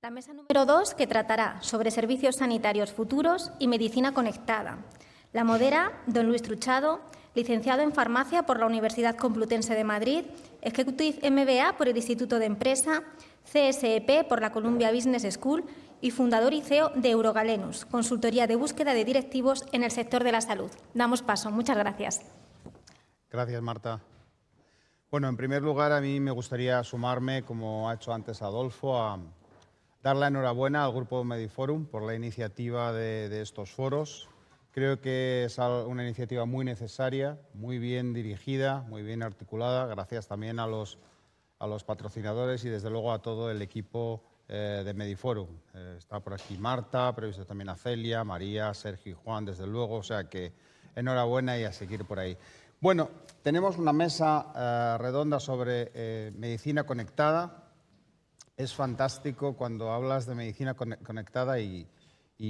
La mesa número 2, que tratará sobre servicios sanitarios futuros y medicina conectada. La modera don Luis Truchado, licenciado en Farmacia por la Universidad Complutense de Madrid, Executive MBA por el Instituto de Empresa, CSEP por la Columbia Business School y fundador y CEO de Eurogalenus, consultoría de búsqueda de directivos en el sector de la salud. Damos paso. Muchas gracias. Gracias, Marta. Bueno, en primer lugar, a mí me gustaría sumarme, como ha hecho antes Adolfo, a dar la enhorabuena al Grupo Mediforum por la iniciativa de estos foros. Creo que es una iniciativa muy necesaria, muy bien dirigida, muy bien articulada. Gracias también a los patrocinadores y, desde luego, a todo el equipo de Mediforum. Está por aquí Marta, pero he visto también a Celia, María, Sergio y Juan, desde luego. O sea que enhorabuena y a seguir por ahí. Bueno, tenemos una mesa redonda sobre medicina conectada. Es fantástico cuando hablas de medicina conectada y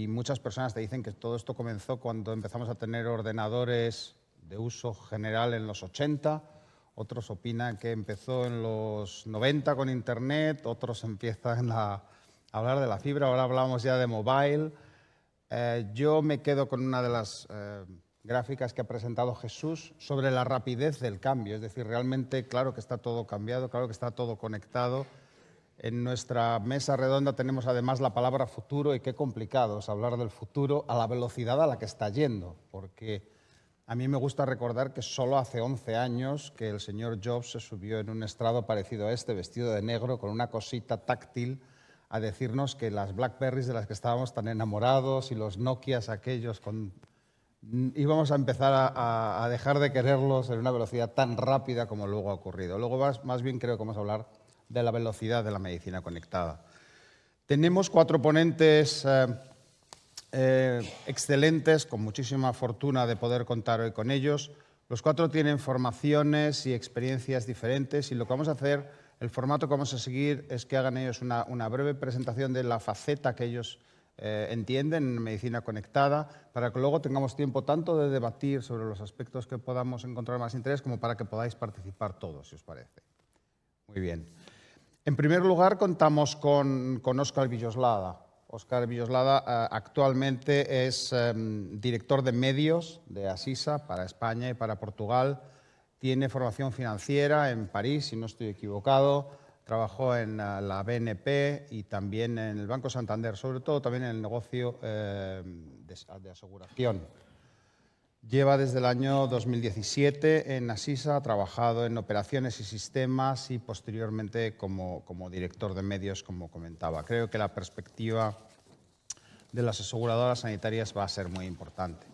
muchas personas te dicen que todo esto comenzó cuando empezamos a tener ordenadores de uso general en los 80. Otros opinan que empezó en los 90 con Internet, otros empiezan a hablar de la fibra, ahora hablamos ya de mobile. Yo me quedo con una de las gráficas que ha presentado Jesús sobre la rapidez del cambio. Es decir, realmente, claro que está todo cambiado, claro que está todo conectado. En nuestra mesa redonda tenemos además la palabra futuro, y qué complicado es hablar del futuro a la velocidad a la que está yendo, porque a mí me gusta recordar que solo hace 11 años que el señor Jobs se subió en un estrado parecido a este, vestido de negro, con una cosita táctil, a decirnos que las Blackberries de las que estábamos tan enamorados y los Nokias aquellos íbamos a empezar a dejar de quererlos en una velocidad tan rápida como luego ha ocurrido. Luego más bien creo que vamos a hablar de la velocidad de la medicina conectada. Tenemos 4 ponentes excelentes, con muchísima fortuna de poder contar hoy con ellos. Los 4 tienen formaciones y experiencias diferentes, y lo que vamos a hacer, el formato que vamos a seguir, es que hagan ellos una breve presentación de la faceta que ellos entienden en medicina conectada, para que luego tengamos tiempo tanto de debatir sobre los aspectos que podamos encontrar más interés, como para que podáis participar todos, si os parece. Muy bien. En primer lugar, contamos con Óscar Villoslada. Óscar Villoslada actualmente es director de medios de Asisa para España y para Portugal. Tiene formación financiera en París, si no estoy equivocado. Trabajó en la BNP y también en el Banco Santander, sobre todo también en el negocio de aseguración. Lleva desde el año 2017 en Asisa, ha trabajado en operaciones y sistemas y posteriormente como director de medios, como comentaba. Creo que la perspectiva de las aseguradoras sanitarias va a ser muy importante.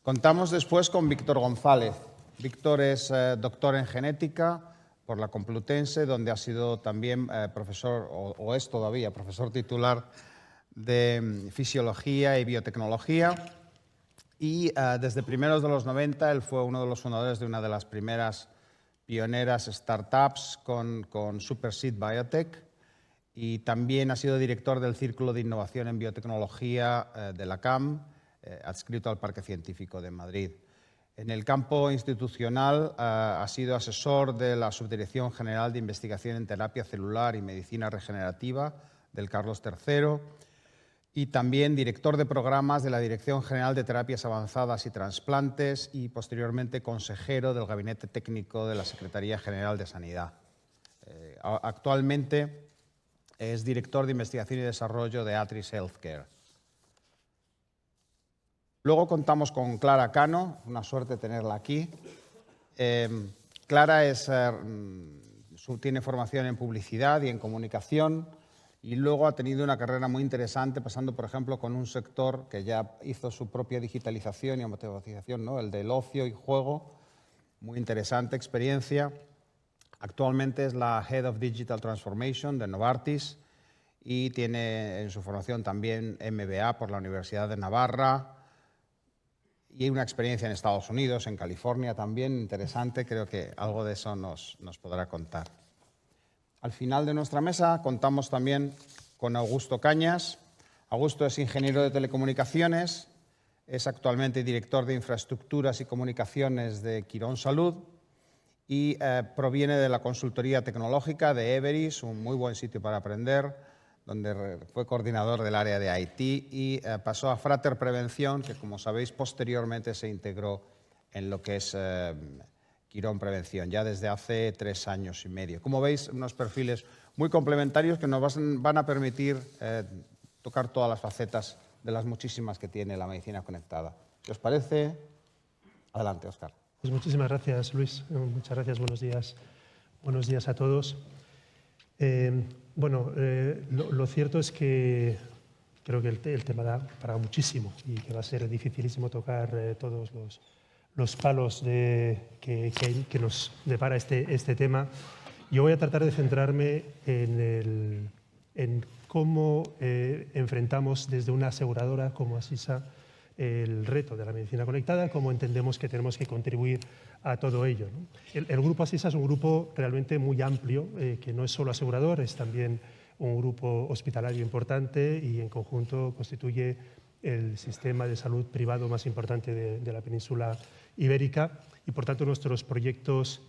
Contamos después con Víctor González. Víctor es doctor en genética por la Complutense, donde ha sido también profesor, o es todavía profesor titular de fisiología y biotecnología. Y desde primeros de los 90 él fue uno de los fundadores de una de las primeras pioneras startups con Superseed Biotech, y también ha sido director del Círculo de Innovación en Biotecnología de la CAM, adscrito al Parque Científico de Madrid. En el campo institucional ha sido asesor de la Subdirección General de Investigación en Terapia Celular y Medicina Regenerativa del Carlos III, y también director de programas de la Dirección General de Terapias Avanzadas y Trasplantes, y posteriormente consejero del Gabinete Técnico de la Secretaría General de Sanidad. Actualmente es director de Investigación y Desarrollo de Atris Healthcare. Luego contamos con Clara Cano, una suerte tenerla aquí. Clara tiene formación en publicidad y en comunicación, y luego ha tenido una carrera muy interesante, pasando, por ejemplo, con un sector que ya hizo su propia digitalización y automatización, ¿no? El del ocio y juego. Muy interesante experiencia. Actualmente es la Head of Digital Transformation de Novartis y tiene en su formación también MBA por la Universidad de Navarra y una experiencia en Estados Unidos, en California también, interesante. Creo que algo de eso nos podrá contar. Al final de nuestra mesa contamos también con Augusto Cañas. Augusto es ingeniero de telecomunicaciones, es actualmente director de infraestructuras y comunicaciones de Quirón Salud y proviene de la consultoría tecnológica de Everis, un muy buen sitio para aprender, donde fue coordinador del área de IT y pasó a Frater Prevención, que como sabéis posteriormente se integró en lo que es Quirón Prevención, ya desde hace 3 años y medio. Como veis, unos perfiles muy complementarios que nos van a permitir tocar todas las facetas de las muchísimas que tiene la medicina conectada. ¿Qué os parece? Adelante, Óscar. Pues muchísimas gracias, Luis. Muchas gracias, buenos días. Buenos días a todos. Lo cierto es que creo que el tema da para muchísimo y que va a ser dificilísimo tocar todos los palos que nos depara este tema. Yo voy a tratar de centrarme en cómo enfrentamos desde una aseguradora como Asisa el reto de la medicina conectada, cómo entendemos que tenemos que contribuir a todo ello, ¿no? El grupo Asisa es un grupo realmente muy amplio, que no es solo asegurador, es también un grupo hospitalario importante y en conjunto constituye el sistema de salud privado más importante de la península ibérica y, por tanto, nuestros proyectos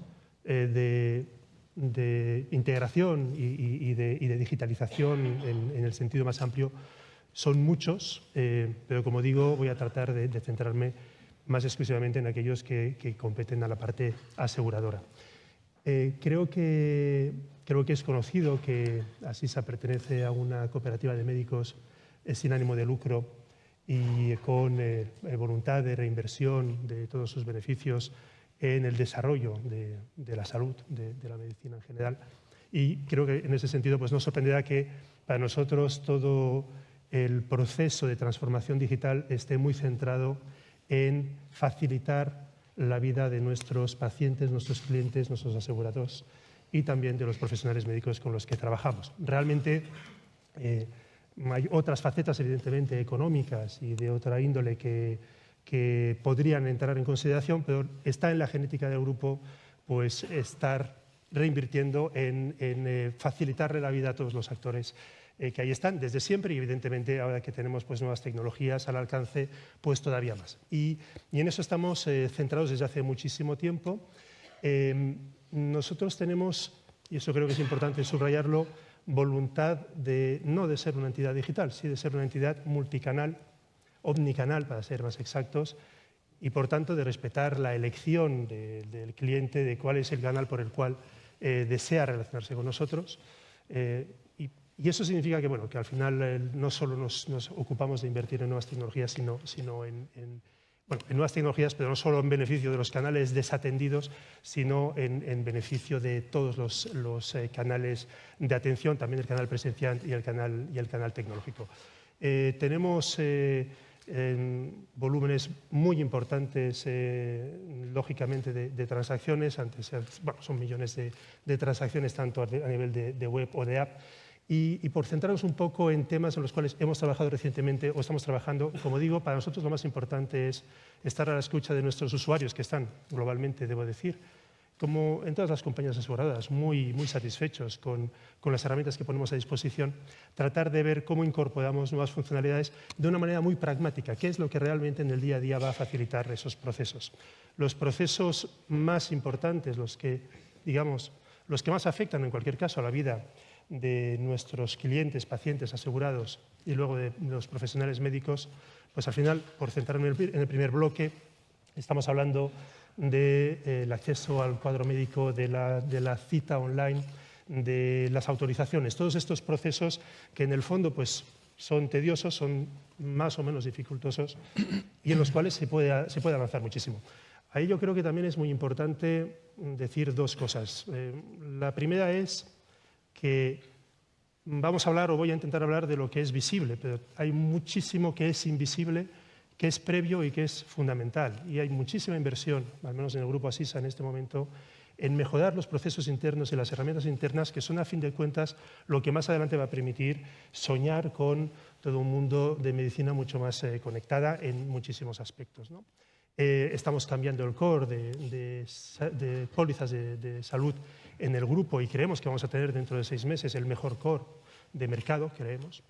de integración y de digitalización en el sentido más amplio son muchos, pero como digo, voy a tratar de centrarme más exclusivamente en aquellos que competen a la parte aseguradora. Creo que es conocido que Asisa pertenece a una cooperativa de médicos sin ánimo de lucro y con voluntad de reinversión de todos sus beneficios en el desarrollo de la salud, de la medicina en general. Y creo que en ese sentido pues, no sorprenderá que para nosotros todo el proceso de transformación digital esté muy centrado en facilitar la vida de nuestros pacientes, nuestros clientes, nuestros asegurados y también de los profesionales médicos con los que trabajamos. Realmente hay otras facetas, evidentemente, económicas y de otra índole que podrían entrar en consideración, pero está en la genética del grupo pues, estar reinvirtiendo en facilitarle la vida a todos los actores que ahí están desde siempre y, evidentemente, ahora que tenemos pues, nuevas tecnologías al alcance, pues todavía más. Y en eso estamos centrados desde hace muchísimo tiempo. Nosotros tenemos, y eso creo que es importante subrayarlo, voluntad no de ser una entidad digital, sí de ser una entidad multicanal, omnicanal para ser más exactos, y por tanto de respetar la elección del cliente de cuál es el canal por el cual desea relacionarse con nosotros. Y eso significa que, bueno, que al final no solo nos ocupamos de invertir en nuevas tecnologías, sino en nuevas tecnologías, pero no solo en beneficio de los canales desatendidos, sino en beneficio de todos los canales de atención, también el canal presencial y el canal tecnológico. Tenemos volúmenes muy importantes, lógicamente, de transacciones. Antes, son millones de transacciones, tanto a nivel de web o de app. Y por centrarnos un poco en temas en los cuales hemos trabajado recientemente o estamos trabajando, como digo, para nosotros lo más importante es estar a la escucha de nuestros usuarios, que están globalmente, debo decir, como en todas las compañías aseguradoras, muy satisfechos con las herramientas que ponemos a disposición, tratar de ver cómo incorporamos nuevas funcionalidades de una manera muy pragmática, qué es lo que realmente en el día a día va a facilitar esos procesos. Los procesos más importantes, los que más afectan en cualquier caso a la vida de nuestros clientes, pacientes, asegurados y luego de los profesionales médicos, pues al final, por centrarme en el primer bloque, estamos hablando del acceso al cuadro médico, de la cita online, de las autorizaciones, todos estos procesos que en el fondo pues, son tediosos, son más o menos dificultosos y en los cuales se puede avanzar muchísimo. Ahí yo creo que también es muy importante decir dos cosas. La primera es que vamos a hablar, o voy a intentar hablar, de lo que es visible, pero hay muchísimo que es invisible, que es previo y que es fundamental. Y hay muchísima inversión, al menos en el grupo Asisa en este momento, en mejorar los procesos internos y las herramientas internas, que son, a fin de cuentas, lo que más adelante va a permitir soñar con todo un mundo de medicina mucho más conectada en muchísimos aspectos, ¿no? Estamos cambiando el core de pólizas de salud en el grupo y creemos que vamos a tener dentro de 6 meses el mejor core de mercado, creemos.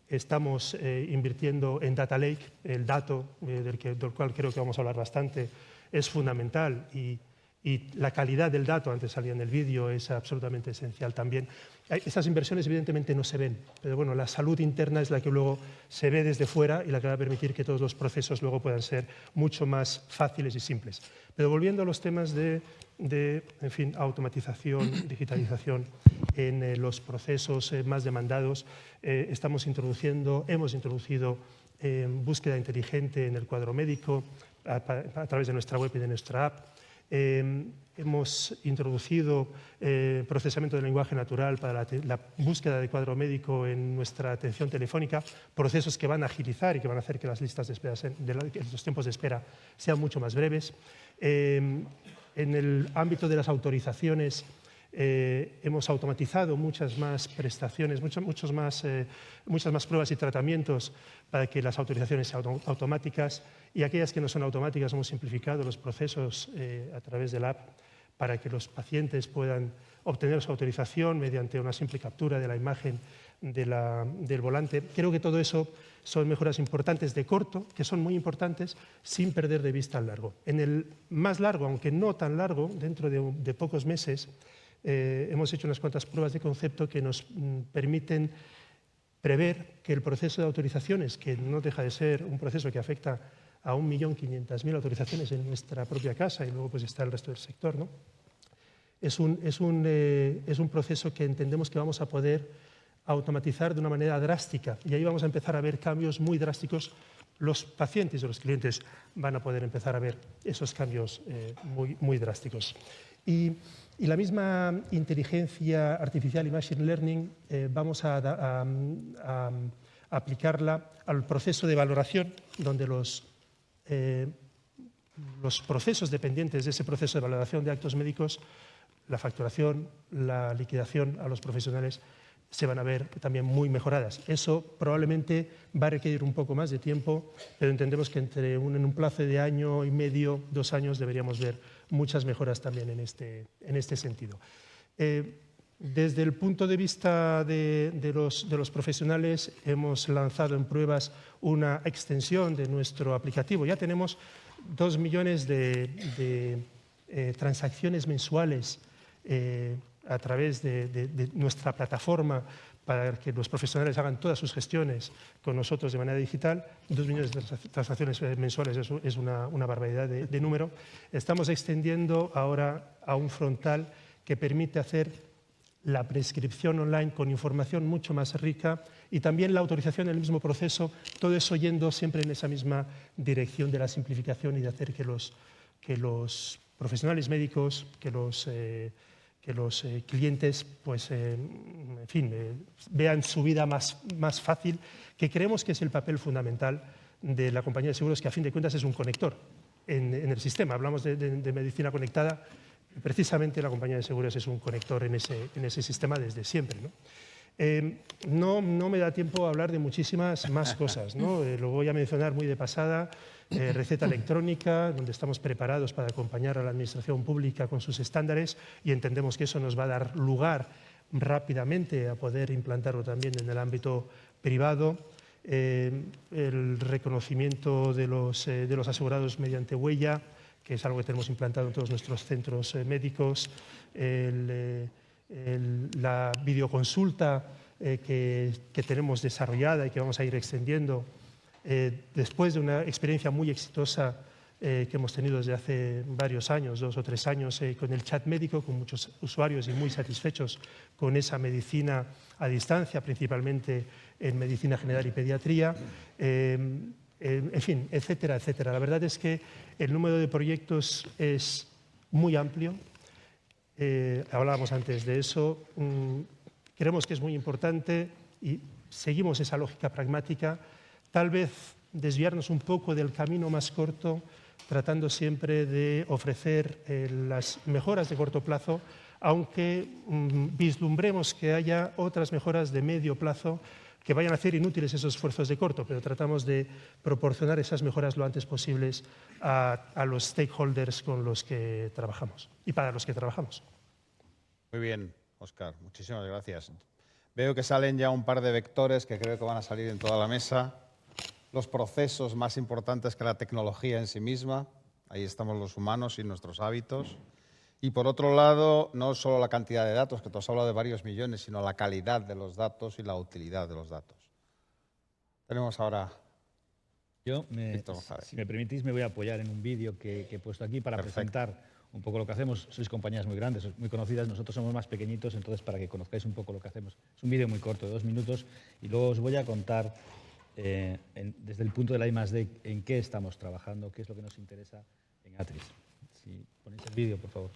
Estamos invirtiendo en Data Lake, el dato del cual creo que vamos a hablar bastante, es fundamental y y la calidad del dato, antes salía en el vídeo, es absolutamente esencial también. Estas inversiones evidentemente no se ven, pero bueno, la salud interna es la que luego se ve desde fuera y la que va a permitir que todos los procesos luego puedan ser mucho más fáciles y simples. Pero volviendo a los temas de en fin, automatización, digitalización en los procesos más demandados, hemos introducido búsqueda inteligente en el cuadro médico a través de nuestra web y de nuestra app. Hemos introducido procesamiento de lenguaje natural para la búsqueda de cuadro médico en nuestra atención telefónica, procesos que van a agilizar y que van a hacer que las listas de espera, los tiempos de espera sean mucho más breves. En el ámbito de las autorizaciones, hemos automatizado muchas más prestaciones, muchas más pruebas y tratamientos para que las autorizaciones sean automáticas, y aquellas que no son automáticas hemos simplificado los procesos a través de la app para que los pacientes puedan obtener su autorización mediante una simple captura de la imagen del volante. Creo que todo eso son mejoras importantes de corto, que son muy importantes, sin perder de vista el largo. En el más largo, aunque no tan largo, dentro de pocos meses, hemos hecho unas cuantas pruebas de concepto que nos permiten prever que el proceso de autorizaciones, que no deja de ser un proceso que afecta a 1.500.000 autorizaciones en nuestra propia casa, y luego pues está el resto del sector, ¿no? Es un proceso que entendemos que vamos a poder automatizar de una manera drástica, y ahí vamos a empezar a ver cambios muy drásticos. Los pacientes y los clientes van a poder empezar a ver esos cambios muy drásticos. Y la misma inteligencia artificial y machine learning vamos a aplicarla al proceso de valoración, donde los procesos dependientes de ese proceso de valoración de actos médicos, la facturación, la liquidación a los profesionales, se van a ver también muy mejoradas. Eso probablemente va a requerir un poco más de tiempo, pero entendemos que en un plazo de año y medio, 2 años, deberíamos ver muchas mejoras también en este sentido. Desde el punto de vista de los profesionales, hemos lanzado en pruebas una extensión de nuestro aplicativo. Ya tenemos 2 millones de transacciones mensuales a través de nuestra plataforma para que los profesionales hagan todas sus gestiones con nosotros de manera digital. 2 millones de transacciones mensuales es una barbaridad de número. Estamos extendiendo ahora a un frontal que permite hacer la prescripción online con información mucho más rica y también la autorización en el mismo proceso, todo eso yendo siempre en esa misma dirección de la simplificación y de hacer que los profesionales médicos, que los clientes pues, en fin, vean su vida más fácil, que creemos que es el papel fundamental de la compañía de seguros, que a fin de cuentas es un conector en el sistema. Hablamos de medicina conectada. Precisamente la compañía de seguros es un conector en ese sistema desde siempre, ¿no? No me da tiempo a hablar de muchísimas más cosas, ¿no? Lo voy a mencionar muy de pasada. Receta electrónica, donde estamos preparados para acompañar a la administración pública con sus estándares, y entendemos que eso nos va a dar lugar rápidamente a poder implantarlo también en el ámbito privado. El reconocimiento de los asegurados mediante huella, que es algo que tenemos implantado en todos nuestros centros médicos, la videoconsulta que tenemos desarrollada y que vamos a ir extendiendo después de una experiencia muy exitosa que hemos tenido desde hace varios años, 2 o 3 años, con el chat médico, con muchos usuarios y muy satisfechos con esa medicina a distancia, principalmente en medicina general y pediatría. En fin, etcétera, etcétera. La verdad es que el número de proyectos es muy amplio. Hablábamos antes de eso. Creemos que es muy importante y seguimos esa lógica pragmática. Tal vez desviarnos un poco del camino más corto, tratando siempre de ofrecer las mejoras de corto plazo, aunque vislumbremos que haya otras mejoras de medio plazo que vayan a hacer inútiles esos esfuerzos de corto, pero tratamos de proporcionar esas mejoras lo antes posibles a los stakeholders con los que trabajamos y para los que trabajamos. Muy bien, Óscar, muchísimas gracias. Veo que salen ya un par de vectores que creo que van a salir en toda la mesa. Los procesos más importantes que la tecnología en sí misma. Ahí estamos los humanos y nuestros hábitos. Y por otro lado, no solo la cantidad de datos, que tú has hablado de varios millones, sino la calidad de los datos y la utilidad de los datos. Tenemos ahora Yo, Víctor González. si me permitís, me voy a apoyar en un vídeo que he puesto aquí para presentar un poco lo que hacemos. Sois compañías muy grandes, muy conocidas, nosotros somos más pequeñitos, entonces para que conozcáis un poco lo que hacemos. Es un vídeo muy corto, de 2 minutos, y luego os voy a contar desde el punto de la I+D en qué estamos trabajando, qué es lo que nos interesa en Atris. Si ponéis el vídeo, por favor.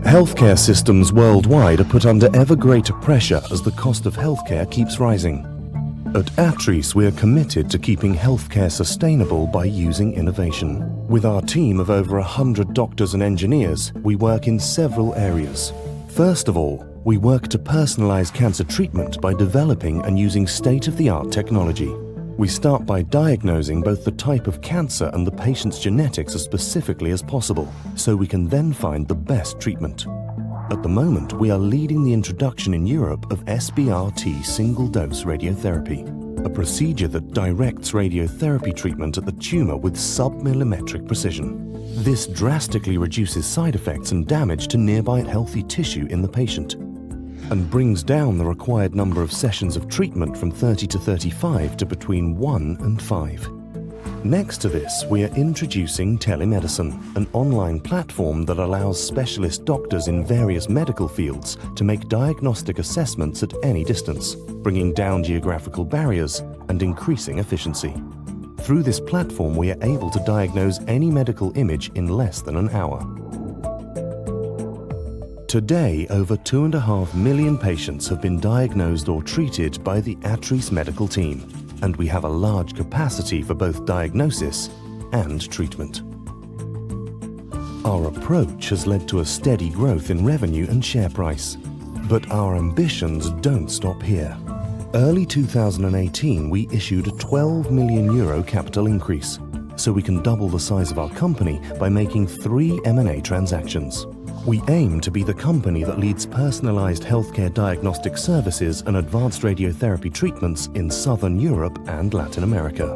Healthcare systems worldwide are put under ever greater pressure as the cost of healthcare keeps rising. At Atris, we are committed to keeping healthcare sustainable by using innovation. With our team of over 100 doctors and engineers, we work in several areas. First of all, we work to personalize cancer treatment by developing and using state-of-the-art technology. We start by diagnosing both the type of cancer and the patient's genetics as specifically as possible, so we can then find the best treatment. At the moment, we are leading the introduction in Europe of SBRT single-dose radiotherapy, a procedure that directs radiotherapy treatment at the tumor with sub-millimetric precision. This drastically reduces side effects and damage to nearby healthy tissue in the patient, and brings down the required number of sessions of treatment from 30 to 35 to between 1 and 5. Next to this, we are introducing telemedicine, an online platform that allows specialist doctors in various medical fields to make diagnostic assessments at any distance, bringing down geographical barriers and increasing efficiency. Through this platform, we are able to diagnose any medical image in less than an hour. Today, over 2.5 million patients have been diagnosed or treated by the Atris medical team, and we have a large capacity for both diagnosis and treatment. Our approach has led to a steady growth in revenue and share price, but our ambitions don't stop here. Early 2018, we issued a €12 million capital increase, so we can double the size of our company by making 3 M&A transactions. We aim to be the company that leads personalized healthcare diagnostic services and advanced radiotherapy treatments in Southern Europe and Latin America.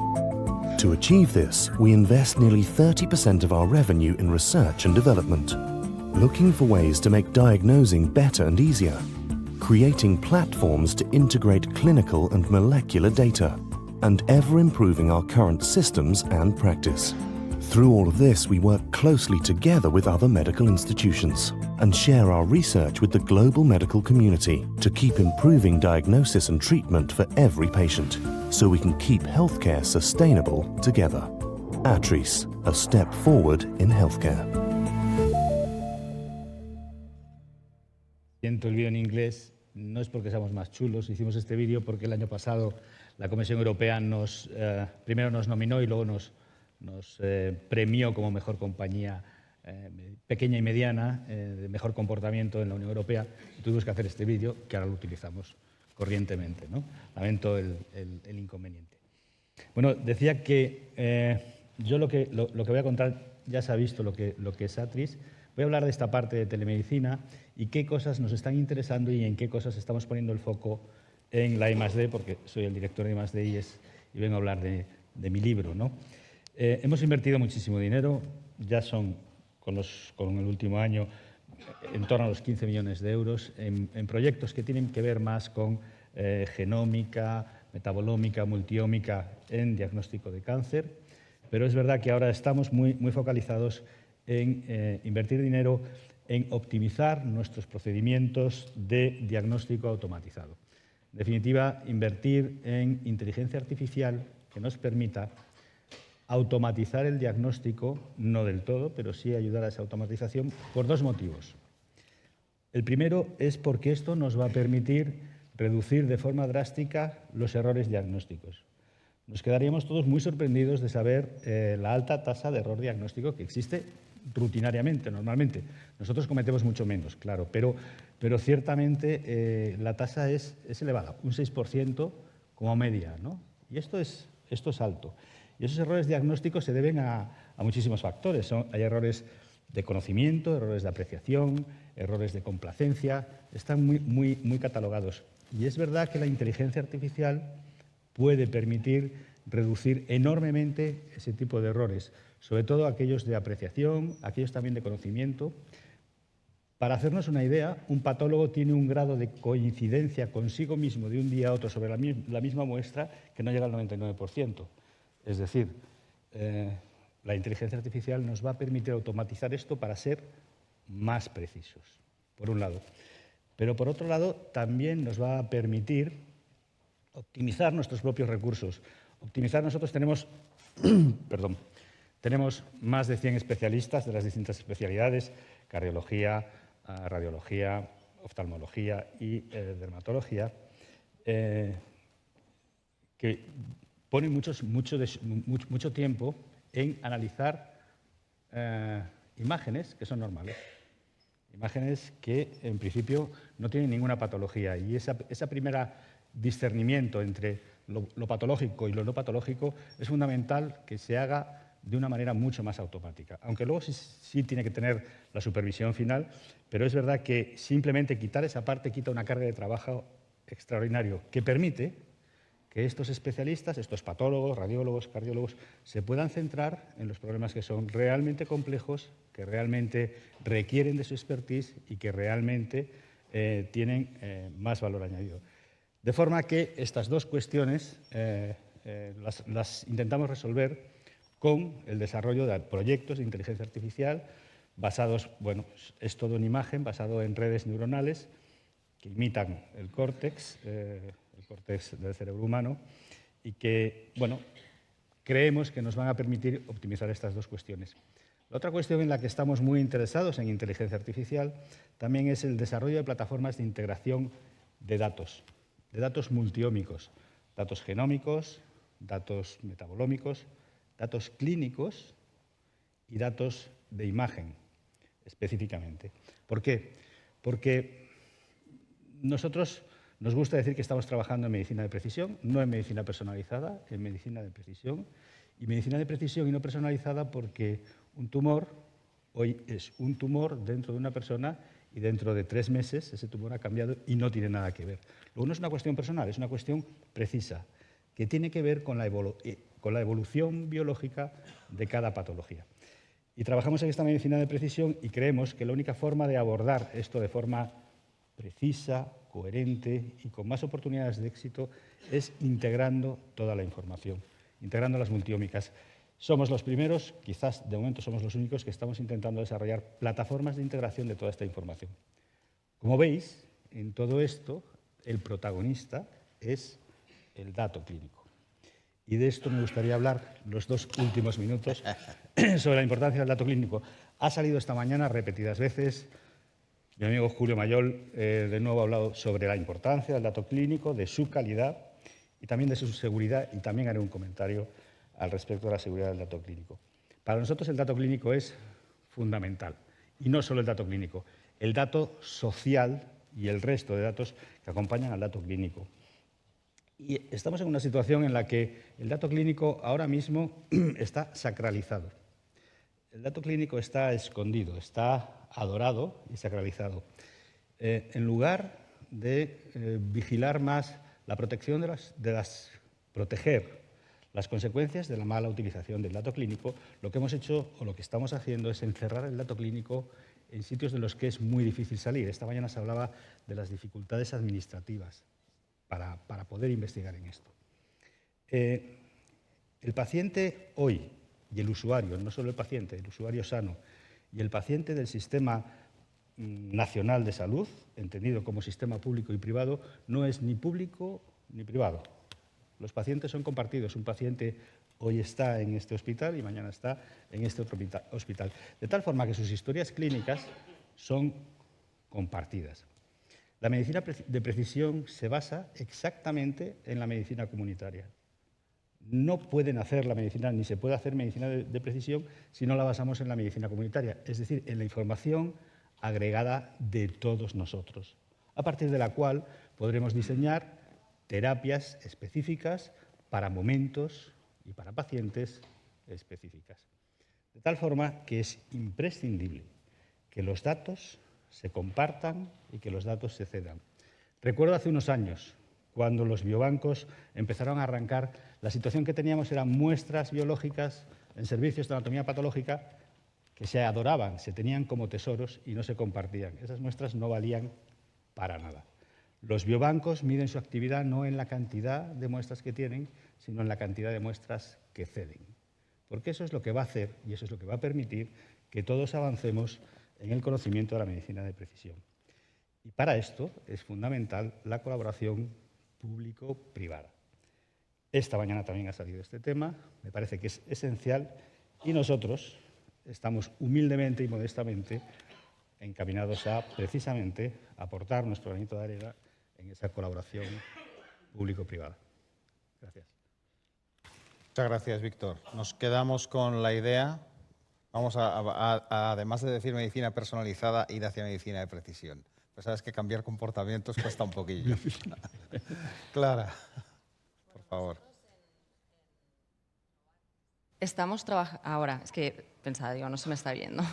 To achieve this, we invest nearly 30% of our revenue in research and development, looking for ways to make diagnosing better and easier, creating platforms to integrate clinical and molecular data, and ever improving our current systems and practice. Through all of this, we work closely together with other medical institutions and share our research with the global medical community to keep improving diagnosis and treatment for every patient, so we can keep healthcare sustainable together. Atris, a step forward in healthcare. Siento el vídeo en inglés, no es porque seamos más chulos, hicimos este vídeo porque el año pasado la Comisión Europea primero nos nominó y luego nos premió como mejor compañía pequeña y mediana de mejor comportamiento en la Unión Europea, y tuvimos que hacer este vídeo que ahora lo utilizamos corrientemente, ¿no? Lamento el inconveniente. Bueno, decía que yo lo que voy a contar, ya se ha visto lo que es Atris. Voy a hablar de esta parte de telemedicina y qué cosas nos están interesando y en qué cosas estamos poniendo el foco en la I+D, porque soy el director de I+D y vengo a hablar de mi libro, ¿no? Hemos invertido muchísimo dinero, ya son con el último año en torno a los 15 millones de euros en proyectos que tienen que ver más con genómica, metabolómica, multiómica en diagnóstico de cáncer, pero es verdad que ahora estamos muy focalizados en invertir dinero en optimizar nuestros procedimientos de diagnóstico automatizado. En definitiva, invertir en inteligencia artificial que nos permita automatizar el diagnóstico, no del todo, pero sí ayudar a esa automatización por 2 motivos. El primero es porque esto nos va a permitir reducir de forma drástica los errores diagnósticos. Nos quedaríamos todos muy sorprendidos de saber la alta tasa de error diagnóstico que existe rutinariamente, normalmente. Nosotros cometemos mucho menos, claro, pero ciertamente la tasa es elevada, un 6% como media, ¿no? Y esto es alto. Y esos errores diagnósticos se deben a muchísimos factores. Hay errores de conocimiento, errores de apreciación, errores de complacencia, están muy catalogados. Y es verdad que la inteligencia artificial puede permitir reducir enormemente ese tipo de errores, sobre todo aquellos de apreciación, aquellos también de conocimiento. Para hacernos una idea, un patólogo tiene un grado de coincidencia consigo mismo de un día a otro sobre la misma muestra que no llega al 99%. Es decir, la inteligencia artificial nos va a permitir automatizar esto para ser más precisos, por un lado. Pero por otro lado, también nos va a permitir optimizar nuestros propios recursos. Optimizar, nosotros tenemos, tenemos más de 100 especialistas de las distintas especialidades, cardiología, radiología, oftalmología y dermatología, que ponen mucho tiempo en analizar imágenes que son normales. Imágenes que, en principio, no tienen ninguna patología. Y ese primer discernimiento entre lo patológico y lo no patológico es fundamental que se haga de una manera mucho más automática. Aunque luego sí tiene que tener la supervisión final, pero es verdad que simplemente quitar esa parte quita una carga de trabajo extraordinario que permite que estos especialistas, estos patólogos, radiólogos, cardiólogos, se puedan centrar en los problemas que son realmente complejos, que realmente requieren de su expertise y que realmente tienen más valor añadido. De forma que estas dos cuestiones las intentamos resolver con el desarrollo de proyectos de inteligencia artificial basados, bueno, es todo en imagen, basado en redes neuronales que imitan el córtex del cerebro humano y que, bueno, creemos que nos van a permitir optimizar estas dos cuestiones. La otra cuestión en la que estamos muy interesados en inteligencia artificial también es el desarrollo de plataformas de integración de datos multiómicos, datos genómicos, datos metabolómicos, datos clínicos y datos de imagen, específicamente. ¿Por qué? Porque nosotros nos gusta decir que estamos trabajando en medicina de precisión, no en medicina personalizada, en medicina de precisión. Y medicina de precisión y no personalizada porque un tumor hoy es un tumor dentro de una persona y dentro de 3 meses ese tumor ha cambiado y no tiene nada que ver. Luego no es una cuestión personal, es una cuestión precisa, que tiene que ver con la evolución biológica de cada patología. Y trabajamos en esta medicina de precisión y creemos que la única forma de abordar esto de forma precisa, coherente y con más oportunidades de éxito es integrando toda la información, integrando las multiómicas. Somos los primeros, quizás de momento somos los únicos, que estamos intentando desarrollar plataformas de integración de toda esta información. Como veis, en todo esto, el protagonista es el dato clínico. Y de esto me gustaría hablar los 2 últimos minutos sobre la importancia del dato clínico. Ha salido esta mañana repetidas veces. Mi amigo Julio Mayol de nuevo ha hablado sobre la importancia del dato clínico, de su calidad y también de su seguridad, y también haré un comentario al respecto de la seguridad del dato clínico. Para nosotros el dato clínico es fundamental, y no solo el dato clínico, el dato social y el resto de datos que acompañan al dato clínico. Y estamos en una situación en la que el dato clínico ahora mismo está sacralizado. El dato clínico está escondido, está adorado y sacralizado. En lugar de vigilar más la protección proteger las consecuencias de la mala utilización del dato clínico, lo que hemos hecho o lo que estamos haciendo es encerrar el dato clínico en sitios de los que es muy difícil salir. Esta mañana se hablaba de las dificultades administrativas para poder investigar en esto. El paciente hoy y el usuario, no solo el paciente, el usuario sano y el paciente del Sistema Nacional de Salud, entendido como sistema público y privado, no es ni público ni privado. Los pacientes son compartidos. Un paciente hoy está en este hospital y mañana está en este otro hospital. De tal forma que sus historias clínicas son compartidas. La medicina de precisión se basa exactamente en la medicina comunitaria. No pueden hacer la medicina, ni se puede hacer medicina de precisión si no la basamos en la medicina comunitaria, es decir, en la información agregada de todos nosotros, a partir de la cual podremos diseñar terapias específicas para momentos y para pacientes específicas. De tal forma que es imprescindible que los datos se compartan y que los datos se cedan. Recuerdo hace unos años cuando los biobancos empezaron a arrancar, la situación que teníamos eran muestras biológicas en servicios de anatomía patológica que se adoraban, se tenían como tesoros y no se compartían. Esas muestras no valían para nada. Los biobancos miden su actividad no en la cantidad de muestras que tienen, sino en la cantidad de muestras que ceden. Porque eso es lo que va a hacer y eso es lo que va a permitir que todos avancemos en el conocimiento de la medicina de precisión. Y para esto es fundamental la colaboración público-privada. Esta mañana también ha salido este tema, me parece que es esencial y nosotros estamos humildemente y modestamente encaminados a, precisamente, aportar nuestro granito de arena en esa colaboración público-privada. Gracias. Muchas gracias, Víctor. Nos quedamos con la idea, vamos a, además de decir medicina personalizada, ir hacia medicina de precisión. Pues sabes que cambiar comportamientos cuesta un poquillo. Clara, por favor. Estamos trabajando... Ahora, es que pensaba, digo, no se me está viendo.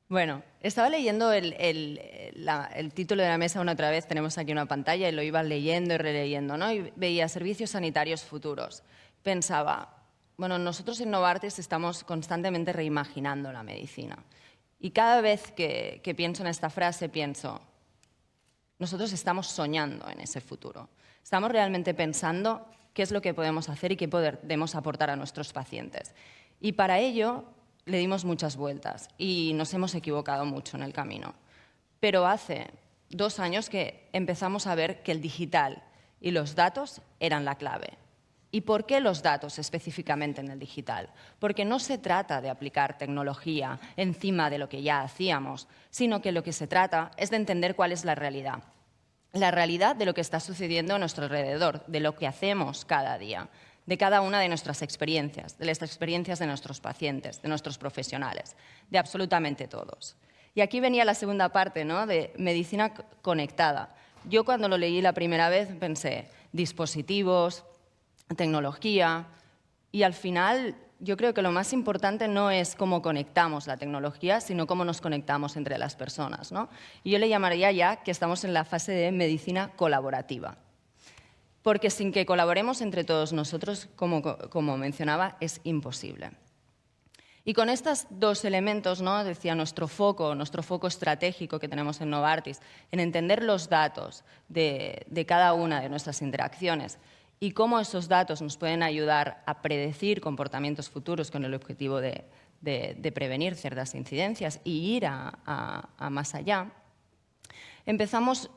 Bueno, estaba leyendo el título de la mesa una otra vez, tenemos aquí una pantalla y lo iba leyendo y releyendo, ¿no? Y veía servicios sanitarios futuros. Pensaba, bueno, nosotros en Novartis estamos constantemente reimaginando la medicina. Y cada vez que pienso en esta frase, pienso, nosotros estamos soñando en ese futuro. Estamos realmente pensando qué es lo que podemos hacer y qué podemos aportar a nuestros pacientes. Y para ello le dimos muchas vueltas y nos hemos equivocado mucho en el camino. Pero hace 2 años que empezamos a ver que el digital y los datos eran la clave. ¿Y por qué los datos específicamente en el digital? Porque no se trata de aplicar tecnología encima de lo que ya hacíamos, sino que lo que se trata es de entender cuál es la realidad. La realidad de lo que está sucediendo a nuestro alrededor, de lo que hacemos cada día, de cada una de nuestras experiencias, de las experiencias de nuestros pacientes, de nuestros profesionales, de absolutamente todos. Y aquí venía la segunda parte, ¿no?, de medicina conectada. Yo cuando lo leí la primera vez pensé dispositivos, tecnología, y al final yo creo que lo más importante no es cómo conectamos la tecnología, sino cómo nos conectamos entre las personas, ¿no? Y yo le llamaría ya que estamos en la fase de medicina colaborativa. Porque sin que colaboremos entre todos nosotros, como mencionaba, es imposible. Y con estos 2 elementos, ¿no?, decía nuestro foco estratégico que tenemos en Novartis, en entender los datos de cada una de nuestras interacciones y cómo esos datos nos pueden ayudar a predecir comportamientos futuros con el objetivo de prevenir ciertas incidencias y ir a más allá, empezamos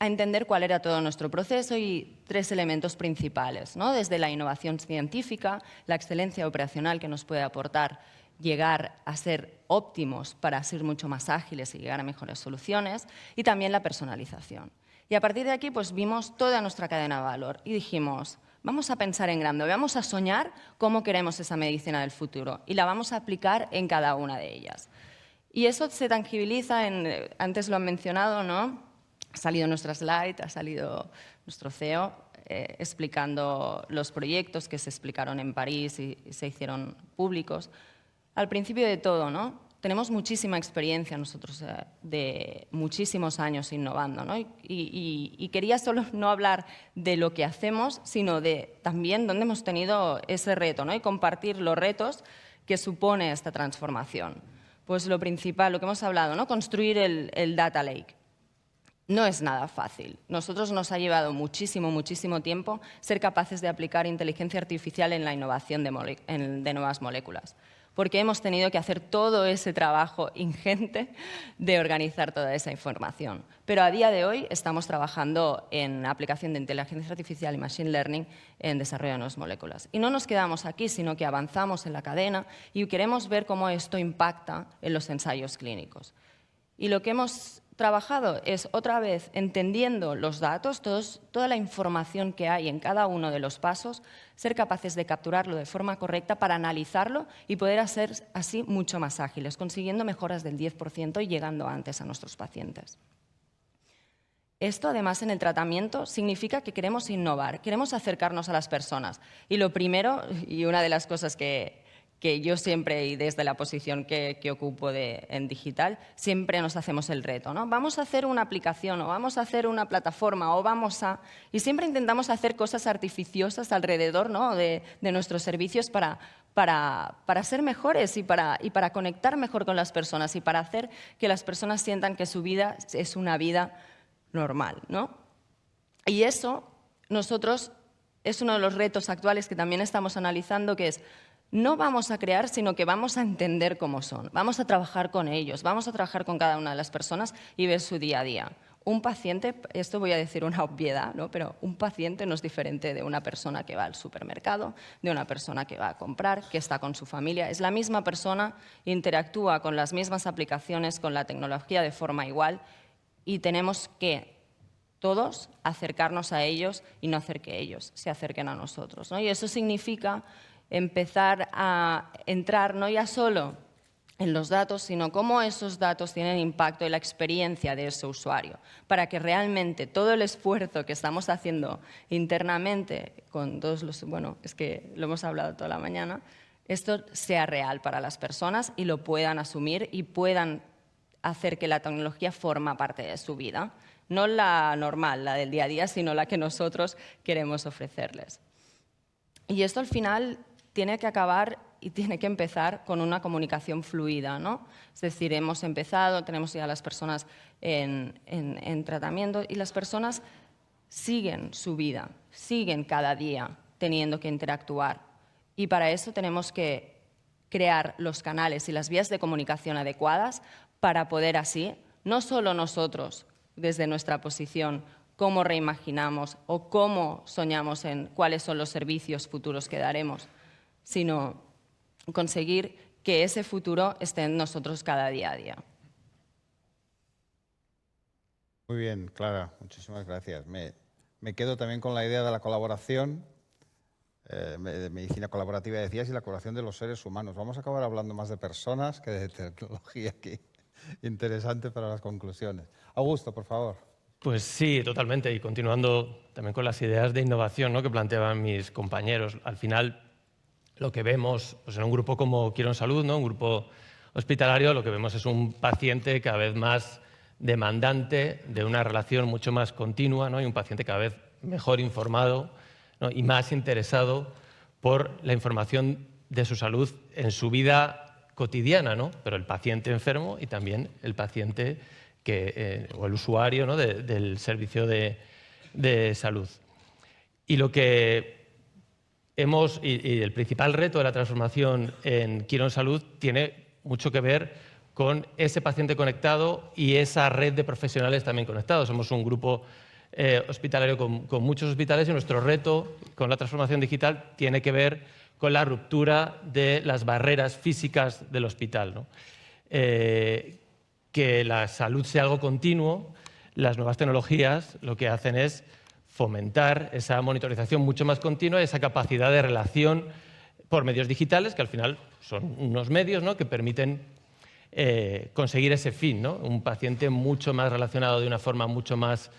a entender cuál era todo nuestro proceso y 3 elementos principales, ¿no? Desde la innovación científica, la excelencia operacional que nos puede aportar llegar a ser óptimos para ser mucho más ágiles y llegar a mejores soluciones, y también la personalización. Y a partir de aquí pues vimos toda nuestra cadena de valor y dijimos, vamos a pensar en grande, vamos a soñar cómo queremos esa medicina del futuro y la vamos a aplicar en cada una de ellas. Y eso se tangibiliza antes lo han mencionado, ¿no? Ha salido nuestra slide, ha salido nuestro CEO explicando los proyectos que se explicaron en París y se hicieron públicos. Al principio de todo, ¿no?, tenemos muchísima experiencia nosotros de muchísimos años innovando, ¿no? Y quería solo no hablar de lo que hacemos, sino de también dónde hemos tenido ese reto, ¿no?, y compartir los retos que supone esta transformación. Pues lo principal, lo que hemos hablado, ¿no?, construir el Data Lake. No es nada fácil. Nosotros nos ha llevado muchísimo tiempo ser capaces de aplicar inteligencia artificial en la innovación de nuevas moléculas, porque hemos tenido que hacer todo ese trabajo ingente de organizar toda esa información. Pero a día de hoy estamos trabajando en aplicación de inteligencia artificial y machine learning en desarrollo de nuevas moléculas. Y no nos quedamos aquí, sino que avanzamos en la cadena y queremos ver cómo esto impacta en los ensayos clínicos. Y lo que hemos trabajado es, otra vez, entendiendo los datos, toda la información que hay en cada uno de los pasos, ser capaces de capturarlo de forma correcta para analizarlo y poder hacer así mucho más ágiles, consiguiendo mejoras del 10% y llegando antes a nuestros pacientes. Esto, además, en el tratamiento significa que queremos innovar, queremos acercarnos a las personas. Y lo primero, y una de las cosas que que yo siempre, y desde la posición que ocupo en digital, siempre nos hacemos el reto, ¿no? Vamos a hacer una aplicación o vamos a hacer una plataforma o vamos a... Y siempre intentamos hacer cosas artificiosas alrededor, ¿no?, de nuestros servicios para ser mejores y para conectar mejor con las personas y para hacer que las personas sientan que su vida es una vida normal, ¿no? Y eso, nosotros, es uno de los retos actuales que también estamos analizando, que es: no vamos a crear, sino que vamos a entender cómo son. Vamos a trabajar con ellos, vamos a trabajar con cada una de las personas y ver su día a día. Un paciente, esto voy a decir una obviedad, ¿no?, pero un paciente no es diferente de una persona que va al supermercado, de una persona que va a comprar, que está con su familia. Es la misma persona, interactúa con las mismas aplicaciones, con la tecnología de forma igual, y tenemos que todos acercarnos a ellos y no hacer que ellos se acerquen a nosotros, ¿no? Y eso significa empezar a entrar no ya solo en los datos, sino cómo esos datos tienen impacto en la experiencia de ese usuario, para que realmente todo el esfuerzo que estamos haciendo internamente con todos los... Bueno, es que lo hemos hablado toda la mañana, esto sea real para las personas y lo puedan asumir y puedan hacer que la tecnología forma parte de su vida. No la normal, la del día a día, sino la que nosotros queremos ofrecerles. Y esto al final tiene que acabar y tiene que empezar con una comunicación fluida, ¿no? Es decir, hemos empezado, tenemos ya a las personas en tratamiento y las personas siguen su vida, siguen cada día teniendo que interactuar. Y para eso tenemos que crear los canales y las vías de comunicación adecuadas para poder así, no solo nosotros, desde nuestra posición, cómo reimaginamos o cómo soñamos en cuáles son los servicios futuros que daremos, sino conseguir que ese futuro esté en nosotros cada día a día. Muy bien, Clara, muchísimas gracias. Me quedo también con la idea de la colaboración, de medicina colaborativa, decías, y la colaboración de los seres humanos. Vamos a acabar hablando más de personas que de tecnología aquí. Interesante para las conclusiones. Augusto, por favor. Pues sí, totalmente. Y continuando también con las ideas de innovación, ¿no?, que planteaban mis compañeros. Al final, lo que vemos pues en un grupo como Quirón Salud, ¿no?, un grupo hospitalario, lo que vemos es un paciente cada vez más demandante de una relación mucho más continua, ¿no?, y un paciente cada vez mejor informado, ¿no?, y más interesado por la información de su salud en su vida cotidiana, ¿no?, pero el paciente enfermo y también el paciente o el usuario, ¿no?, del servicio de salud. Y lo que y el principal reto de la transformación en Quirón Salud tiene mucho que ver con ese paciente conectado y esa red de profesionales también conectados. Somos un grupo hospitalario con muchos hospitales y nuestro reto con la transformación digital tiene que ver con la ruptura de las barreras físicas del hospital, ¿no? Que la salud sea algo continuo. Las nuevas tecnologías lo que hacen es fomentar esa monitorización mucho más continua y esa capacidad de relación por medios digitales, que al final son unos medios, ¿no?, que permiten conseguir ese fin, ¿no?, un paciente mucho más relacionado de una forma mucho más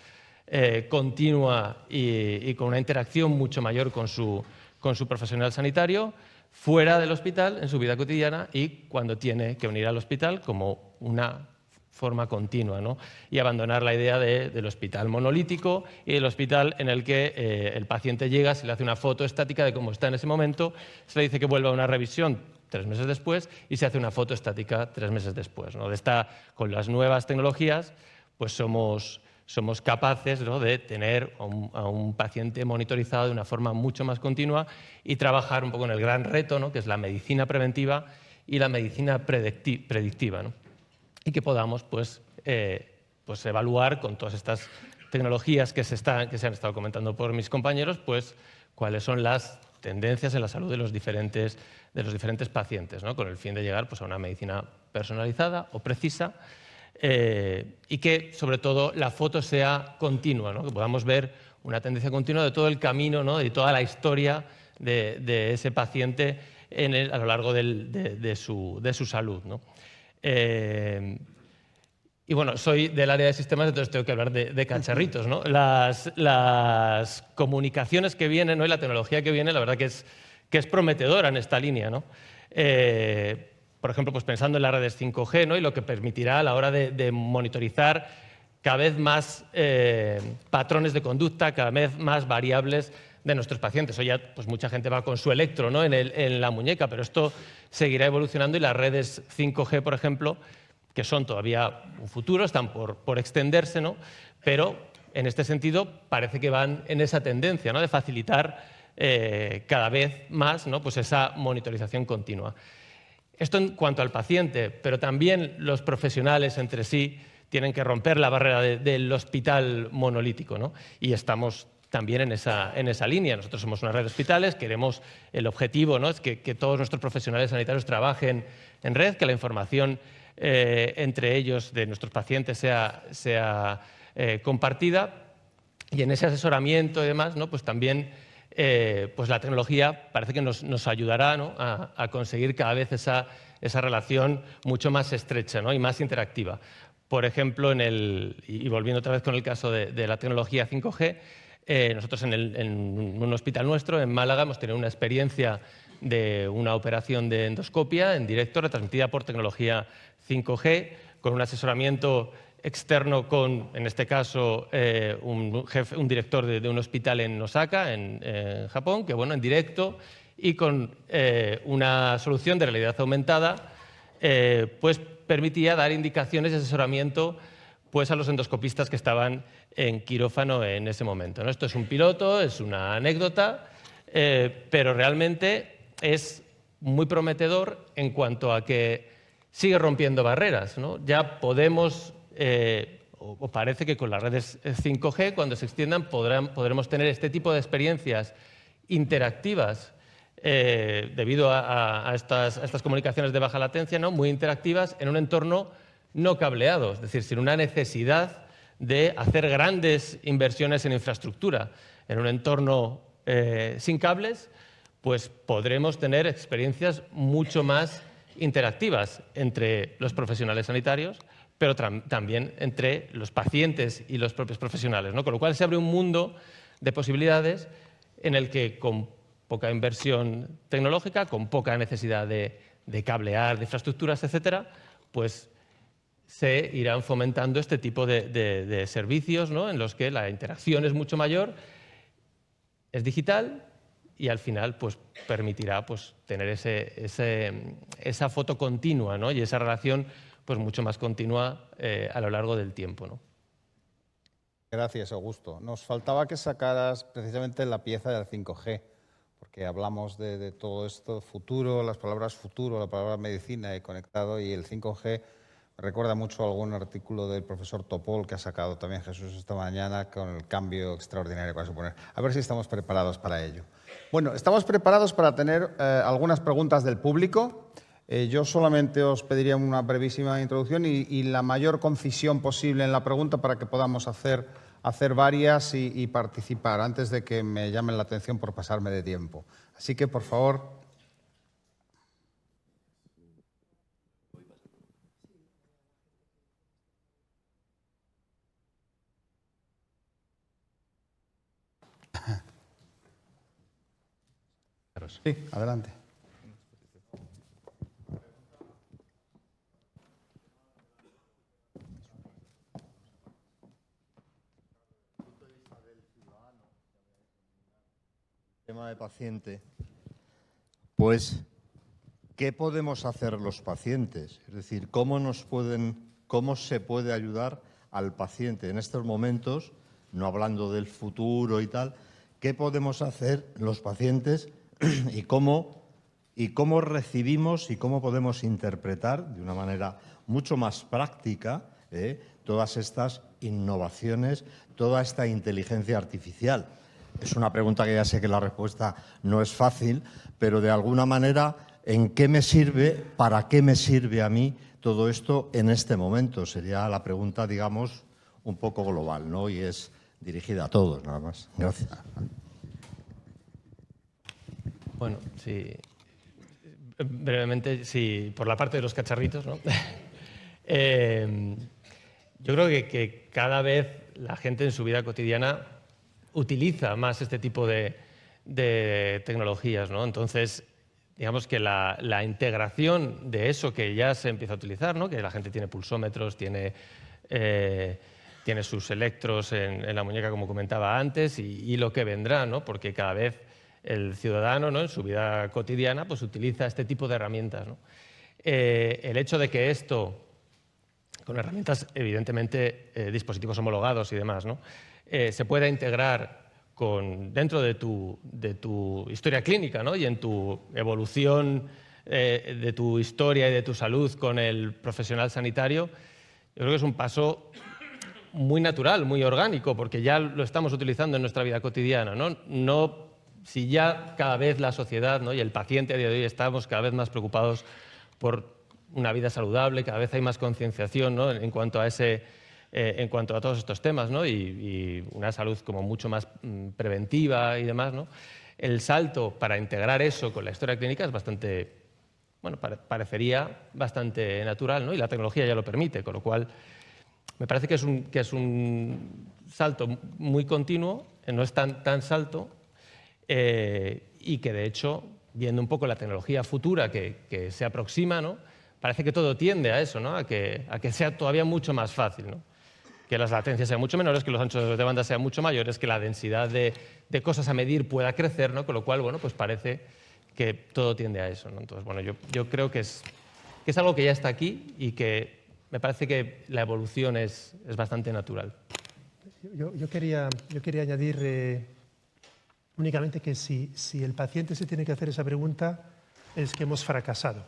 continua y con una interacción mucho mayor con su profesional sanitario, fuera del hospital, en su vida cotidiana, y cuando tiene que venir al hospital como una forma continua, ¿no?, y abandonar la idea del hospital monolítico y del hospital en el que el paciente llega, se le hace una foto estática de cómo está en ese momento, se le dice que vuelva a una revisión 3 meses después y se hace una foto estática 3 meses después, ¿no? Con las nuevas tecnologías pues somos capaces, ¿no?, de tener a un paciente monitorizado de una forma mucho más continua y trabajar un poco en el gran reto, ¿no?, que es la medicina preventiva y la medicina predictiva, ¿no?, y que podamos pues evaluar con todas estas tecnologías que se han estado comentando por mis compañeros, pues cuáles son las tendencias en la salud de los diferentes pacientes, ¿no?, con el fin de llegar pues a una medicina personalizada o precisa, y que, sobre todo, la foto sea continua, ¿no?, que podamos ver una tendencia continua de todo el camino, ¿no?, de toda la historia de ese paciente a lo largo de su salud, ¿no? Y bueno, soy del área de sistemas, entonces tengo que hablar de cacharritos, ¿no? Las comunicaciones que vienen, ¿no?, y la tecnología que viene, la verdad que que es prometedora en esta línea, ¿no? Por ejemplo, pues pensando en las redes 5G, ¿no? Y lo que permitirá a la hora de monitorizar cada vez más patrones de conducta, cada vez más variables de nuestros pacientes. Hoy ya pues mucha gente va con su electro, ¿no? en la muñeca, pero esto seguirá evolucionando y las redes 5G, por ejemplo, que son todavía un futuro, están por extenderse, ¿no? Pero en este sentido parece que van en esa tendencia, ¿no? De facilitar cada vez más, ¿no? Pues esa monitorización continua. Esto en cuanto al paciente, pero también los profesionales entre sí tienen que romper la barrera del hospital monolítico, ¿no? Y estamos también en esa línea. Nosotros somos una red de hospitales, queremos, el objetivo, ¿no? Es que todos nuestros profesionales sanitarios trabajen en red, que la información entre ellos de nuestros pacientes sea compartida, y en ese asesoramiento y demás, ¿no? Pues también pues la tecnología parece que nos ayudará, ¿no? a conseguir cada vez esa relación mucho más estrecha, ¿no? Y más interactiva. Por ejemplo, y volviendo otra vez con el caso de la tecnología 5G, nosotros en un hospital nuestro, en Málaga, hemos tenido una experiencia de una operación de endoscopia en directo, retransmitida por tecnología 5G, con un asesoramiento externo con, en este caso, un director de un hospital en Osaka, en Japón, que bueno, en directo y con una solución de realidad aumentada, pues permitía dar indicaciones y asesoramiento pues, a los endoscopistas que estaban en quirófano en ese momento, ¿no? Esto es un piloto, es una anécdota, pero realmente es muy prometedor en cuanto a que sigue rompiendo barreras, ¿no? Ya podemos, o parece que con las redes 5G, cuando se extiendan, podremos tener este tipo de experiencias interactivas debido a estas comunicaciones de baja latencia, ¿no? Muy interactivas en un entorno no cableado, es decir, sin una necesidad de hacer grandes inversiones en infraestructura. En un entorno sin cables, pues podremos tener experiencias mucho más interactivas entre los profesionales sanitarios, pero también entre los pacientes y los propios profesionales, ¿no? Con lo cual se abre un mundo de posibilidades en el que con poca inversión tecnológica, con poca necesidad de cablear, de infraestructuras, etcétera, pues se irán fomentando este tipo de servicios, ¿no? En los que la interacción es mucho mayor, es digital y al final pues, permitirá pues, tener esa foto continua, ¿no? Y esa relación pues, mucho más continua a lo largo del tiempo, ¿no? Gracias, Augusto. Nos faltaba que sacaras precisamente la pieza del 5G, porque hablamos de todo esto, futuro, las palabras futuro, la palabra medicina y conectado, y el 5G me recuerda mucho a algún artículo del profesor Topol que ha sacado también Jesús esta mañana con el cambio extraordinario que va a suponer. A ver si estamos preparados para ello. Bueno, estamos preparados para tener algunas preguntas del público. Yo solamente os pediría una brevísima introducción y la mayor concisión posible en la pregunta para que podamos hacer varias y participar antes de que me llamen la atención por pasarme de tiempo. Así que, por favor. Sí, adelante. Tema de paciente, pues, ¿qué podemos hacer los pacientes? Es decir, ¿cómo se puede ayudar al paciente en estos momentos, no hablando del futuro y tal, qué podemos hacer los pacientes y cómo recibimos y cómo podemos interpretar de una manera mucho más práctica todas estas innovaciones, toda esta inteligencia artificial? Es una pregunta que ya sé que la respuesta no es fácil, pero de alguna manera, ¿en qué me sirve, para qué me sirve a mí todo esto en este momento? Sería la pregunta, digamos, un poco global, ¿no? Y es dirigida a todos, nada más. Gracias. Bueno, sí. Brevemente, sí, por la parte de los cacharritos, ¿no? Yo creo que cada vez la gente en su vida cotidiana utiliza más este tipo de de tecnologías, ¿no? Entonces, digamos que la integración de eso que ya se empieza a utilizar, ¿no? Que la gente tiene pulsómetros, tiene sus electros en la muñeca, como comentaba antes, y lo que vendrá, ¿no? Porque cada vez el ciudadano, ¿no? En su vida cotidiana pues, utiliza este tipo de herramientas, ¿no? El hecho de que esto, con herramientas, evidentemente, dispositivos homologados y demás, ¿no? Se pueda integrar dentro de tu historia clínica, ¿no? Y en tu evolución de tu historia y de tu salud con el profesional sanitario, yo creo que es un paso muy natural, muy orgánico, porque ya lo estamos utilizando en nuestra vida cotidiana, ¿no? Si ya cada vez la sociedad, ¿no? Y el paciente a día de hoy estamos cada vez más preocupados por una vida saludable, cada vez hay más concienciación, ¿no? en cuanto a todos estos temas, ¿no? y una salud como mucho más preventiva y demás, ¿no? El salto para integrar eso con la historia clínica es bastante, bueno, parecería bastante natural, ¿no? Y la tecnología ya lo permite, con lo cual me parece que es un salto muy continuo, no es tan salto, y que de hecho, viendo un poco la tecnología futura que se aproxima, ¿no? Parece que todo tiende a eso, ¿no? a que sea todavía mucho más fácil, ¿no? Que las latencias sean mucho menores, que los anchos de banda sean mucho mayores, que la densidad de cosas a medir pueda crecer, ¿no? Con lo cual, bueno, pues parece que todo tiende a eso, ¿no? Entonces, bueno, yo creo que es algo que ya está aquí y que me parece que la evolución es bastante natural. Yo quería añadir únicamente que si el paciente se tiene que hacer esa pregunta es que hemos fracasado.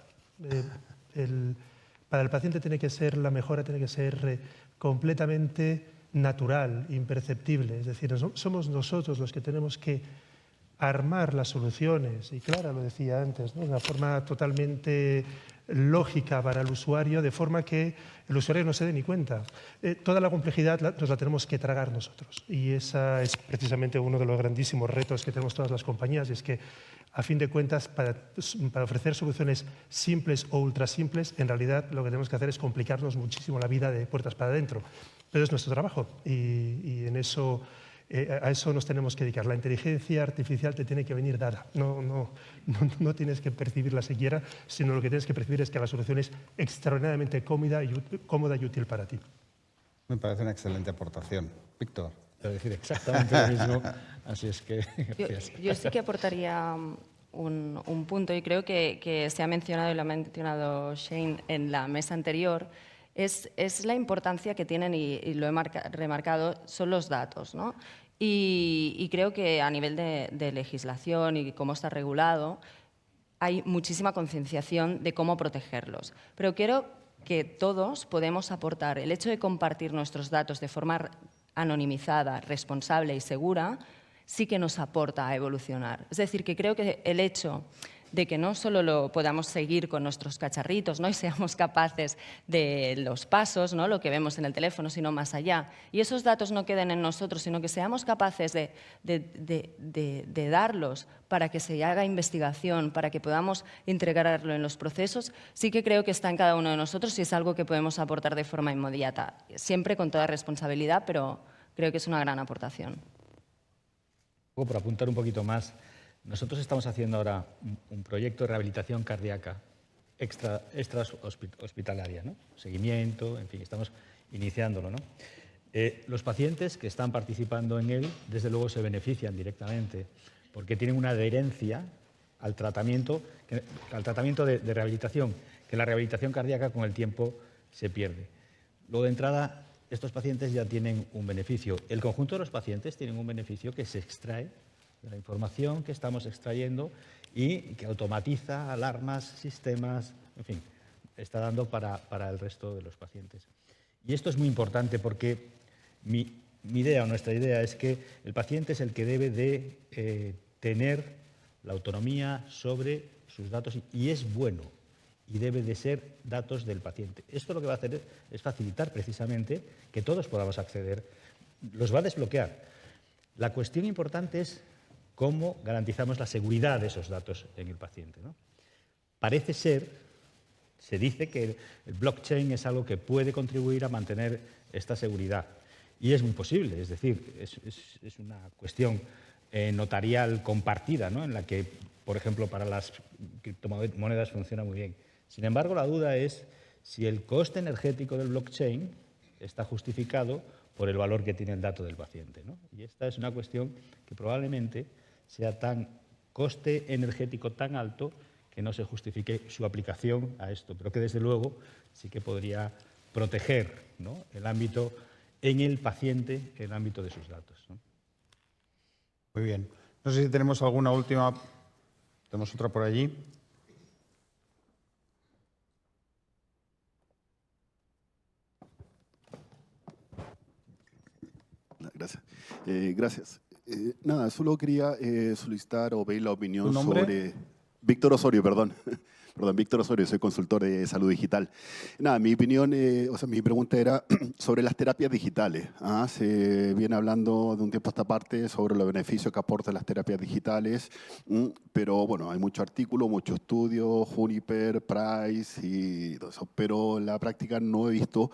Para el paciente la mejora tiene que ser completamente natural, imperceptible. Es decir, somos nosotros los que tenemos que armar las soluciones, y Clara lo decía antes, ¿no? De una forma totalmente lógica para el usuario, de forma que el usuario no se dé ni cuenta. Toda la complejidad nos la tenemos que tragar nosotros, y ese es precisamente uno de los grandísimos retos que tenemos todas las compañías, y es que, a fin de cuentas, para ofrecer soluciones simples o ultra simples, en realidad lo que tenemos que hacer es complicarnos muchísimo la vida de puertas para adentro. Pero es nuestro trabajo, y en eso, a eso nos tenemos que dedicar. La inteligencia artificial te tiene que venir dada, no tienes que percibirla siquiera, sino lo que tienes que percibir es que la solución es extraordinariamente cómoda y útil para ti. Me parece una excelente aportación. Víctor. Quiero decir exactamente lo mismo, así es que gracias. Yo sí que aportaría un punto, y creo que se ha mencionado, y lo ha mencionado Shane en la mesa anterior, es la importancia que tienen, y lo he remarcado, son los datos, ¿no? Y creo que a nivel de legislación y cómo está regulado, hay muchísima concienciación de cómo protegerlos. Pero creo que todos podemos aportar. El hecho de compartir nuestros datos de forma anonimizada, responsable y segura, sí que nos aporta a evolucionar. Es decir, que creo que el hecho de que no solo lo podamos seguir con nuestros cacharritos, ¿no? Y seamos capaces de los pasos, ¿no? Lo que vemos en el teléfono, sino más allá. Y esos datos no queden en nosotros, sino que seamos capaces de darlos para que se haga investigación, para que podamos integrarlo en los procesos, sí que creo que está en cada uno de nosotros y es algo que podemos aportar de forma inmediata. Siempre con toda responsabilidad, pero creo que es una gran aportación. Por apuntar un poquito más, nosotros estamos haciendo ahora un proyecto de rehabilitación cardíaca extra hospitalaria, ¿no? Seguimiento, en fin, estamos iniciándolo, ¿no? Los pacientes que están participando en él, desde luego, se benefician directamente porque tienen una adherencia al tratamiento de rehabilitación, que la rehabilitación cardíaca con el tiempo se pierde. Luego, de entrada, estos pacientes ya tienen un beneficio. El conjunto de los pacientes tienen un beneficio que se extrae de la información que estamos extrayendo y que automatiza alarmas, sistemas, en fin, está dando para el resto de los pacientes. Y esto es muy importante porque mi idea o nuestra idea es que el paciente es el que debe de tener la autonomía sobre sus datos y es bueno y debe de ser datos del paciente. Esto lo que va a hacer es facilitar precisamente que todos podamos acceder, los va a desbloquear. La cuestión importante es cómo garantizamos la seguridad de esos datos en el paciente, ¿no? Parece ser, se dice que el blockchain es algo que puede contribuir a mantener esta seguridad. Y es muy posible, es decir, es una cuestión notarial compartida, ¿no? En la que, por ejemplo, para las criptomonedas funciona muy bien. Sin embargo, la duda es si el coste energético del blockchain está justificado por el valor que tiene el dato del paciente, ¿no? Y esta es una cuestión que probablemente sea tan coste energético tan alto que no se justifique su aplicación a esto, pero que desde luego sí que podría proteger, ¿no?, el ámbito en el paciente, el ámbito de sus datos, ¿no? Muy bien. No sé si tenemos alguna última. Tenemos otra por allí. Gracias. Gracias. Nada, solo quería solicitar o pedir la opinión ¿Tu nombre? sobre... Víctor Osorio, perdón. Perdón, Víctor Osorio, soy consultor de salud digital. Nada, mi opinión, mi pregunta era sobre las terapias digitales. Se viene hablando de un tiempo a esta parte sobre los beneficios que aportan las terapias digitales, pero bueno, hay mucho artículo, mucho estudio, Juniper, Price y todo eso, pero en la práctica no he visto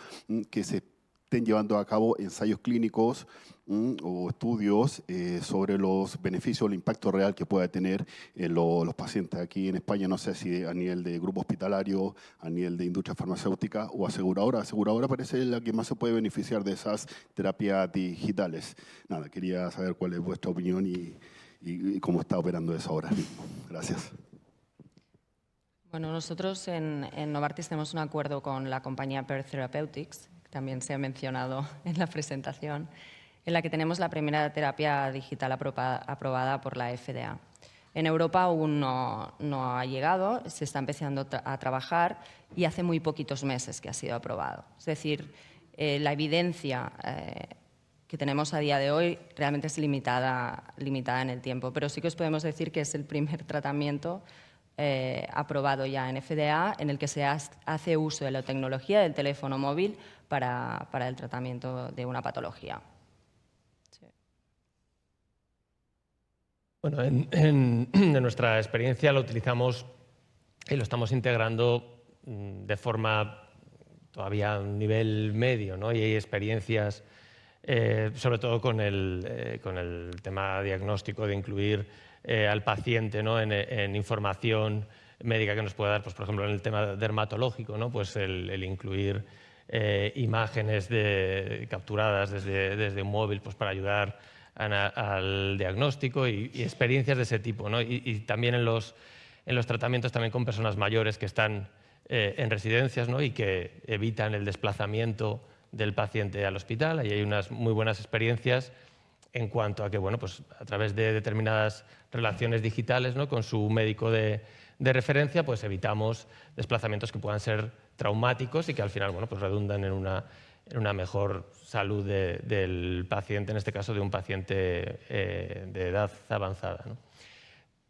que se estén llevando a cabo ensayos clínicos o estudios sobre los beneficios o el impacto real que pueda tener en los pacientes aquí en España, no sé si a nivel de grupo hospitalario, a nivel de industria farmacéutica o aseguradora. Aseguradora parece la que más se puede beneficiar de esas terapias digitales. Nada, quería saber cuál es vuestra opinión y cómo está operando eso ahora mismo. Gracias. Bueno, nosotros en Novartis tenemos un acuerdo con la compañía Pear Therapeutics, que también se ha mencionado en la presentación, en la que tenemos la primera terapia digital aprobada por la FDA. En Europa aún no ha llegado, se está empezando a trabajar y hace muy poquitos meses que ha sido aprobado. Es decir, la evidencia que tenemos a día de hoy realmente es limitada en el tiempo, pero sí que os podemos decir que es el primer tratamiento aprobado ya en FDA en el que se hace uso de la tecnología del teléfono móvil para el tratamiento de una patología. Sí. Bueno, en nuestra experiencia lo utilizamos y lo estamos integrando de forma todavía a un nivel medio, ¿no? Y hay experiencias, sobre todo con el tema diagnóstico, de incluir al paciente, ¿no?, en información médica que nos pueda dar, pues, por ejemplo, en el tema dermatológico, ¿no?, pues el incluir imágenes capturadas desde un móvil, pues, para ayudar al diagnóstico y experiencias de ese tipo, ¿no? Y también en los tratamientos también con personas mayores que están en residencias, ¿no?, y que evitan el desplazamiento del paciente al hospital. Ahí hay unas muy buenas experiencias en cuanto a que, bueno, pues a través de determinadas relaciones digitales, ¿no?, con su médico de referencia, pues evitamos desplazamientos que puedan ser traumáticos y que al final, bueno, pues redundan en una mejor salud del paciente, en este caso de un paciente de edad avanzada, ¿no?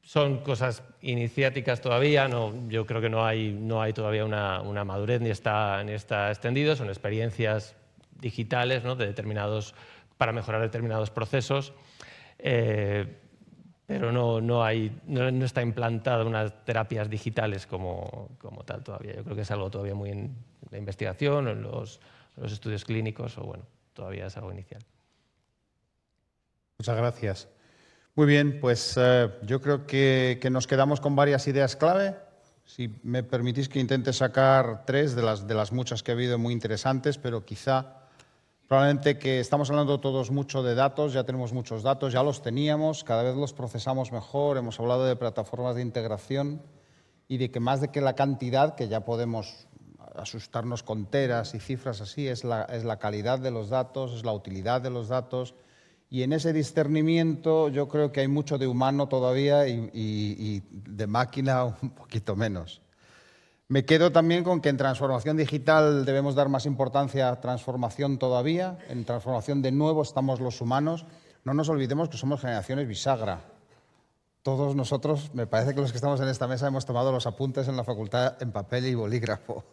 Son cosas iniciáticas todavía, yo creo que no hay todavía una madurez ni está extendido, son experiencias digitales, ¿no?, para mejorar determinados procesos, pero no está implantada unas terapias digitales como tal todavía. Yo creo que es algo todavía muy en la investigación, en los estudios clínicos, o bueno, todavía es algo inicial. Muchas gracias. Muy bien, pues yo creo que nos quedamos con varias ideas clave. Si me permitís que intente sacar 3 de las muchas que ha habido muy interesantes, pero probablemente que estamos hablando todos mucho de datos, ya tenemos muchos datos, ya los teníamos, cada vez los procesamos mejor, hemos hablado de plataformas de integración y de que más de que la cantidad, que ya podemos asustarnos con teras y cifras así, es la calidad de los datos, es la utilidad de los datos. Y en ese discernimiento yo creo que hay mucho de humano todavía y de máquina un poquito menos. Me quedo también con que en transformación digital debemos dar más importancia a transformación todavía. En transformación de nuevo estamos los humanos. No nos olvidemos que somos generaciones bisagra. Todos nosotros, me parece que los que estamos en esta mesa hemos tomado los apuntes en la facultad en papel y bolígrafo,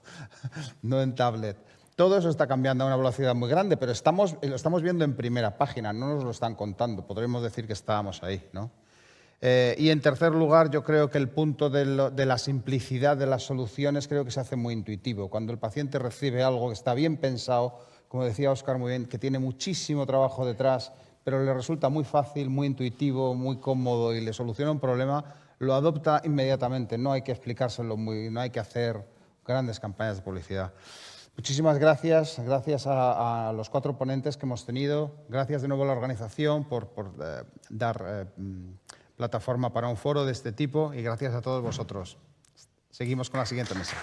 no en tablet. Todo eso está cambiando a una velocidad muy grande, pero lo estamos viendo en primera página, no nos lo están contando. Podríamos decir que estábamos ahí, ¿no? Y en tercer lugar, yo creo que el punto de la simplicidad de las soluciones creo que se hace muy intuitivo. Cuando el paciente recibe algo que está bien pensado, como decía Óscar muy bien, que tiene muchísimo trabajo detrás, pero le resulta muy fácil, muy intuitivo, muy cómodo y le soluciona un problema, lo adopta inmediatamente. No hay que explicárselo, no hay que hacer grandes campañas de publicidad. Muchísimas gracias, gracias a los 4 ponentes que hemos tenido, gracias de nuevo a la organización por dar plataforma para un foro de este tipo y gracias a todos vosotros. Seguimos con la siguiente mesa.